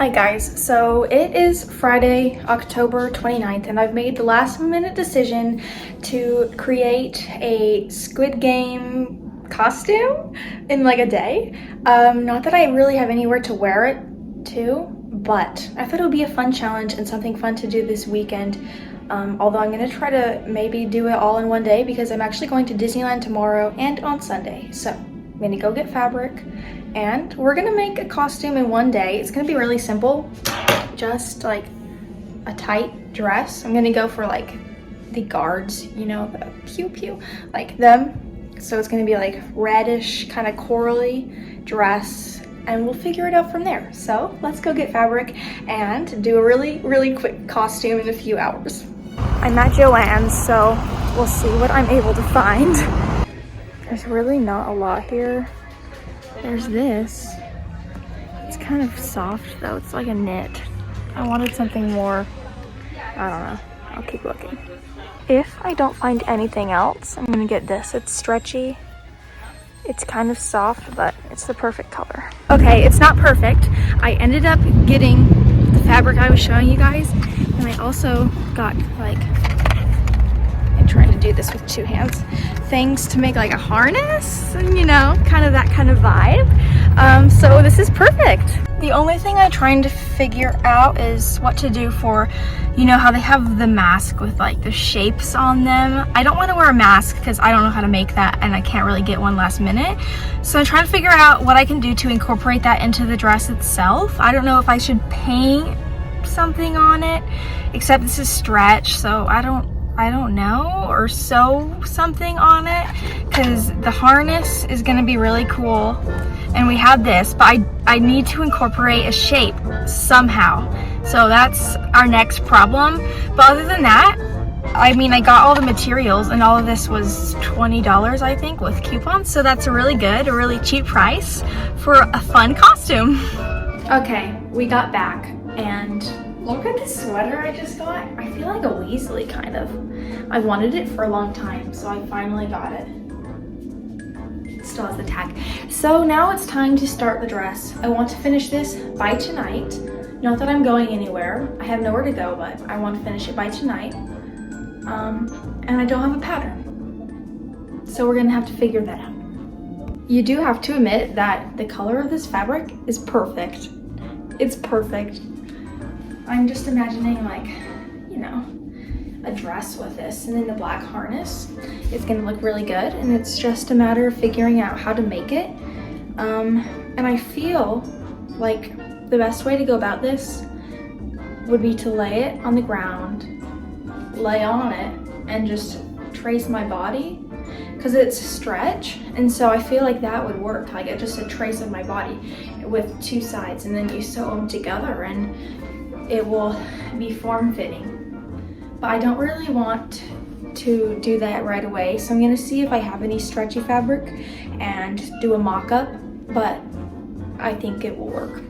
Hi guys, so it is Friday, October 29th, and I've made the last minute decision to create a Squid Game costume in like a day. Not that I really have anywhere to wear it to, but I thought it would be a fun challenge and something fun to do this weekend. Although I'm gonna try to maybe do it all in one day because I'm actually going to Disneyland tomorrow and on Sunday. So I'm gonna go get fabric and we're gonna make a costume in one day. It's gonna be really simple, just like a tight dress. I'm gonna go for like the guards, you know, the pew pew, like them. So it's gonna be like reddish, kind of corally dress, and we'll figure it out from there. So let's go get fabric and do a really quick costume in a few hours. I'm at Joann's, so we'll see what I'm able to find. There's really not a lot here. There's this. It's kind of soft though. It's like a knit. I wanted something more, I don't know. I'll keep looking. If I don't find anything else, I'm gonna get this. It's stretchy. It's kind of soft, but it's the perfect color. Okay, it's not perfect. I ended up getting the fabric I was showing you guys, and I also got like, I'm trying to do this with two hands, things to make like a harness, and you know, kind of that kind of vibe. So this is perfect. The only thing I'm trying to figure out is what to do for, you know how they have the mask with like the shapes on them. I don't want to wear a mask because I don't know how to make that and I can't really get one last minute. So I'm trying to figure out what I can do to incorporate that into the dress itself. I don't know if I should paint something on it, except this is stretch, so I don't know, or sew something on it, because the harness is going to be really cool. And we have this, but I need to incorporate a shape somehow. So that's our next problem. But other than that, I mean, I got all the materials and all of this was $20, I think, with coupons. So that's a really cheap price for a fun costume. Okay, we got back and look at this sweater I just got. I feel like a Weasley, kind of. I wanted it for a long time, so I finally got it. Still has the tag. So now it's time to start the dress. I want to finish this by tonight. Not that I'm going anywhere. I have nowhere to go, but I want to finish it by tonight. And I don't have a pattern. So we're gonna have to figure that out. You do have to admit that the color of this fabric is perfect. It's perfect. I'm just imagining like, you know, a dress with this and then the black harness. It's gonna look really good, and it's just a matter of figuring out how to make it. And I feel like the best way to go about this would be to lay it on the ground, lay on it, and just trace my body, because it's stretch, and so I feel like that would work, like just a trace of my body with two sides, and then you sew them together and it will be form-fitting. But I don't really want to do that right away, so I'm gonna see if I have any stretchy fabric and do a mock-up, but I think it will work.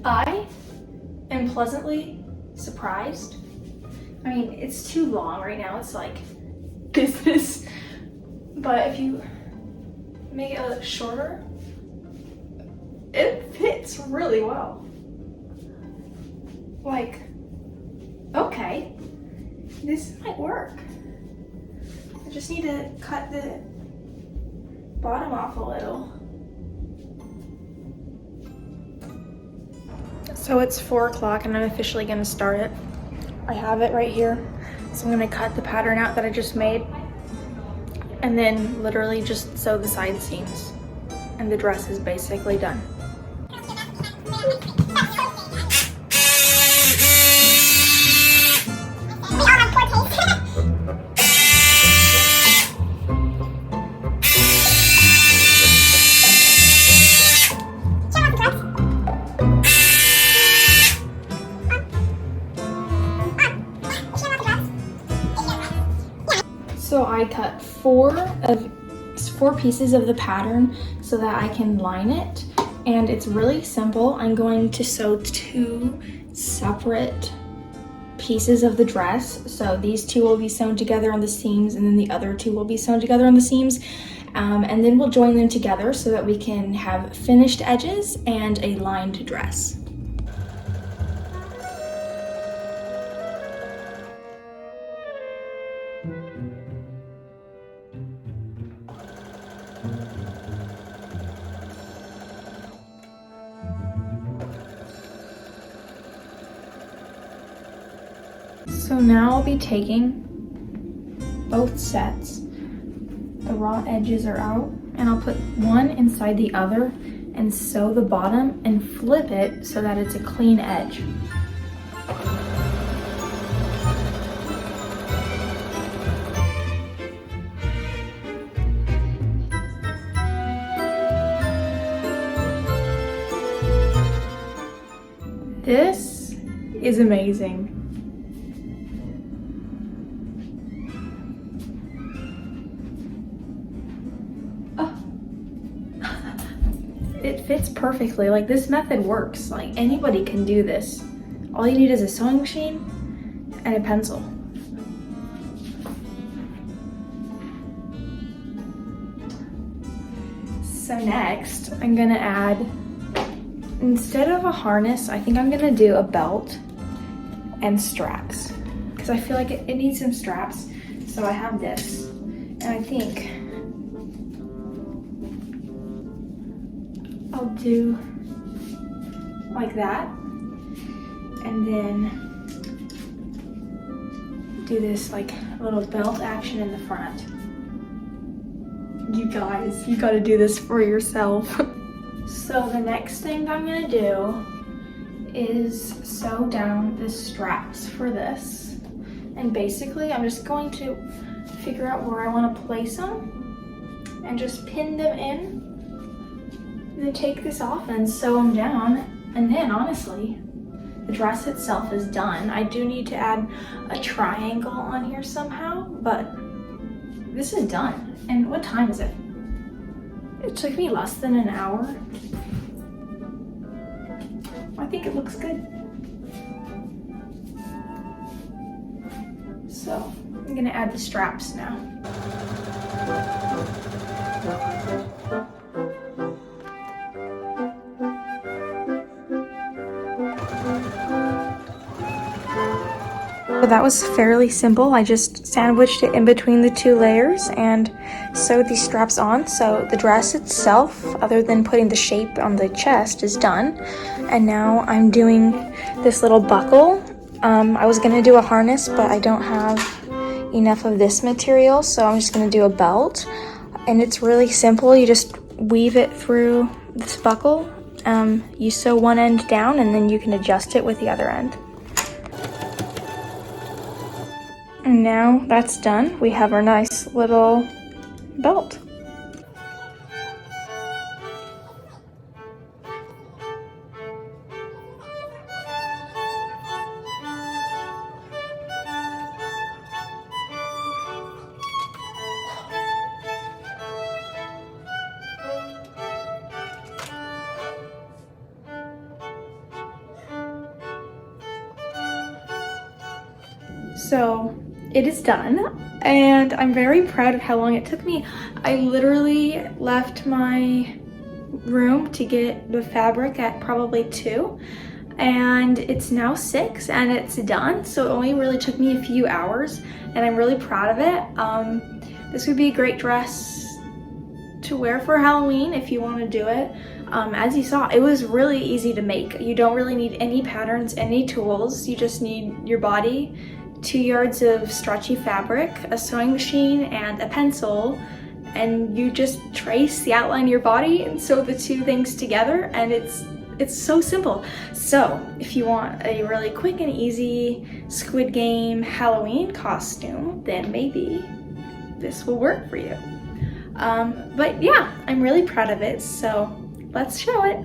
I am pleasantly surprised. I mean, it's too long right now. It's like this. But if you make it a little shorter, it fits really well. Like, okay, this might work. I just need to cut the bottom off a little. So it's 4 o'clock and I'm officially gonna start it. I have it right here. So I'm gonna cut the pattern out that I just made and then literally just sew the side seams. And the dress is basically done. So I cut four pieces of the pattern so that I can line it, and it's really simple. I'm going to sew 2 separate pieces of the dress. So these 2 will be sewn together on the seams, and then the other 2 will be sewn together on the seams. And then we'll join them together so that we can have finished edges and a lined dress. So now I'll be taking both sets. The raw edges are out, and I'll put one inside the other and sew the bottom and flip it so that it's a clean edge. This is amazing. It fits perfectly. Like, this method works. Like, anybody can do this. All you need is a sewing machine and a pencil. So next, I'm gonna add, instead of a harness, I think I'm gonna do a belt and straps, because I feel like it needs some straps. So I have this, and I think I'll do like that, and then do this like little belt action in the front. You guys, you gotta do this for yourself. So the next thing I'm gonna do is sew down the straps for this. And basically I'm just going to figure out where I wanna place them and just pin them in. And then take this off and sew them down. And then honestly, the dress itself is done. I do need to add a triangle on here somehow, but this is done. And what time is it? It took me less than an hour. I think it looks good. So I'm gonna add the straps now. So that was fairly simple. I just sandwiched it in between the 2 layers and sewed these straps on. So the dress itself, other than putting the shape on the chest, is done. And now I'm doing this little buckle. I was gonna do a harness, but I don't have enough of this material, so I'm just gonna do a belt. And it's really simple. You just weave it through this buckle. You sew one end down, and then you can adjust it with the other end. And now that's done, we have our nice little belt. So it is done, and I'm very proud of how long it took me. I literally left my room to get the fabric at probably 2, and it's now 6 and it's done. So it only really took me a few hours, and I'm really proud of it. This would be a great dress to wear for Halloween if you want to do it. As you saw, it was really easy to make. You don't really need any patterns, any tools. You just need your body, 2 yards of stretchy fabric, a sewing machine, and a pencil, and you just trace the outline of your body and sew the 2 things together, and it's so simple. So if you want a really quick and easy Squid Game Halloween costume, then maybe this will work for you. But yeah, I'm really proud of it, so let's show it.